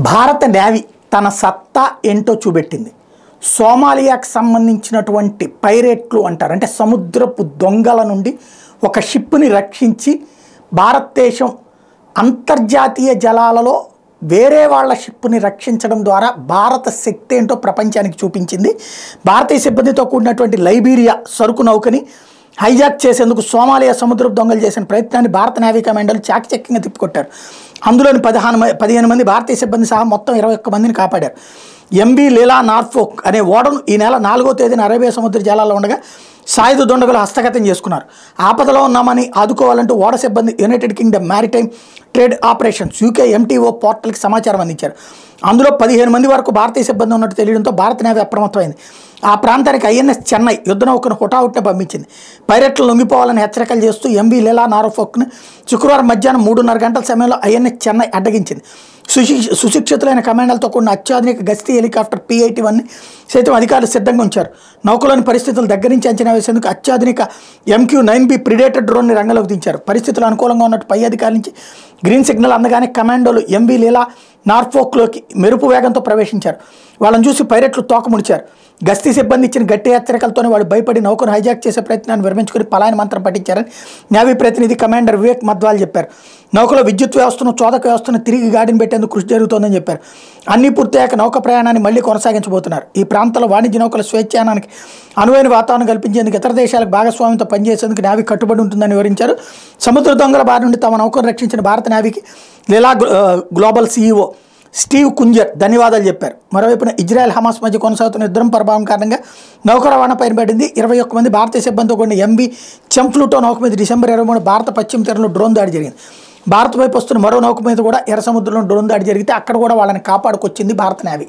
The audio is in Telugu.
భారత నేవీ తన సత్తా ఏంటో చూపెట్టింది. సోమాలియాకు సంబంధించినటువంటి పైరేట్లు అంటారు, అంటే సముద్రపు దొంగల నుండి ఒక షిప్ని రక్షించి భారతదేశం అంతర్జాతీయ జలాలలో వేరే వాళ్ళ షిప్ని రక్షించడం ద్వారా భారత శక్తి ఏంటో ప్రపంచానికి చూపించింది. భారతీయ సిబ్బందితో కూడినటువంటి లైబీరియా సరుకు నౌకని హైజాక్ చేసేందుకు సోమాలియా సముద్రపు దొంగలు చేసిన ప్రయత్నాన్ని భారత నేవీ కమాండర్లు చాకచక్యంగా తిప్పికొట్టారు. అందులోని 15 మంది భారతీయ సిబ్బంది సహా మొత్తం 21 మందిని కాపాడారు. ఎంబీ లీలా నార్ఫోక్ అనే ఓడను ఈ నెల 4వ తేదీన అరేబియా సముద్ర జలాల్లో ఉండగా సాయుధ దుండగులు హస్తగతం చేసుకున్నారు. ఆపదలో ఉన్నామని ఆదుకోవాలంటూ ఓడ సిబ్బంది United Kingdom maritime trade operations UK MTO పోర్టల్కి సమాచారం అందించారు. అందులో 15 మంది వరకు భారతీయ సిబ్బంది ఉన్నట్టు తెలియడంతో భారత నేవీ అప్రమత్తమైంది. ఆ ప్రాంతానికి INS చెన్నై యుద్ధ నౌకను హుటాహుటిన పంపించింది. పైరట్లు లొంగిపోవాలని హెచ్చరికలు చేస్తూ ఎంబీ లీలా నార్ఫోక్ను శుక్రవారం మధ్యాహ్నం 3:30 గంటల సమయంలో INS చెన్నై అడ్డగించింది. సుశిక్షితులైన కమాండర్లతో కూడిన అత్యాధునిక గస్తీ హెలికాప్టర్ P-81ని సైతం అధికారులు సిద్ధంగా ఉంచారు. నౌకలోని పరిస్థితులు దగ్గర నుంచి అంచనా వేసేందుకు అత్యాధునిక MQ-9B ప్రిడేటర్ డ్రోన్ని రంగంలోకి దించారు. పరిస్థితులు అనుకూలంగా ఉన్నట్టు పై అధికారుల నుంచి గ్రీన్ సిగ్నల్ అందగానే కమాండోలు ఎంబీ లీలా నార్ఫోక్లోకి మెరుపు వేగంతో ప్రవేశించారు. వాళ్ళని చూసి పైరెట్లు తోకముడిచారు. గస్తీ సిబ్బంది ఇచ్చిన గట్టి హెచ్చరికలతోనే వాళ్ళు భయపడి నౌకను హైజాక్ చేసే ప్రయత్నాన్ని విరమించుకుని పలాయన మంత్రం పట్టించారని నేవీ ప్రతినిధి కమాండర్ వివేక్ మద్వాల్ చెప్పారు. నౌకలో విద్యుత్ వ్యవస్థను చోదక వ్యవస్థను తిరిగి గాడిని పెట్టేందుకు కృషి జరుగుతోందని చెప్పారు. అన్ని పూర్తయ్యాక నౌక ప్రయాణాన్ని మళ్లీ కొనసాగించబోతున్నారు. ఈ ప్రాంతంలో వాణిజ్య నౌకల స్వేచ్ఛానానికి అనువైన వాతావరణం కల్పించేందుకు ఇతర దేశాలకు భాగస్వామ్యంతో పనిచేసేందుకు నేవీ కట్టుబడి ఉంటుందని వివరించారు. సముద్ర దొంగల బారి నుండి తమ నౌకను రక్షించిన భారత నేవీకి లీలా గ్లోబల్ CEO స్టీవ్ కుంజర్ ధన్యవాదాలు చెప్పారు. మరోవైపున ఇజ్రాయెల్ హమాస్ మధ్య కొనసాగుతున్న యుద్ధం ప్రభావం కారణంగా నౌక రవాణా పైనబడింది. 21 మంది భారతీయ సిబ్బందితో కూడిన MV చెంఫ్లూటో నౌక మీద డిసెంబర్ 23 భారత పశ్చిమ తీరంలో డ్రోన్ దాడి జరిగింది. భారత్ వైపు వస్తున్న మరో నౌక మీద కూడా ఎర్ర సముద్రంలో డ్రోన్ దాడి జరిగితే అక్కడ కూడా వాళ్ళని కాపాడుకొచ్చింది భారత నేవీ.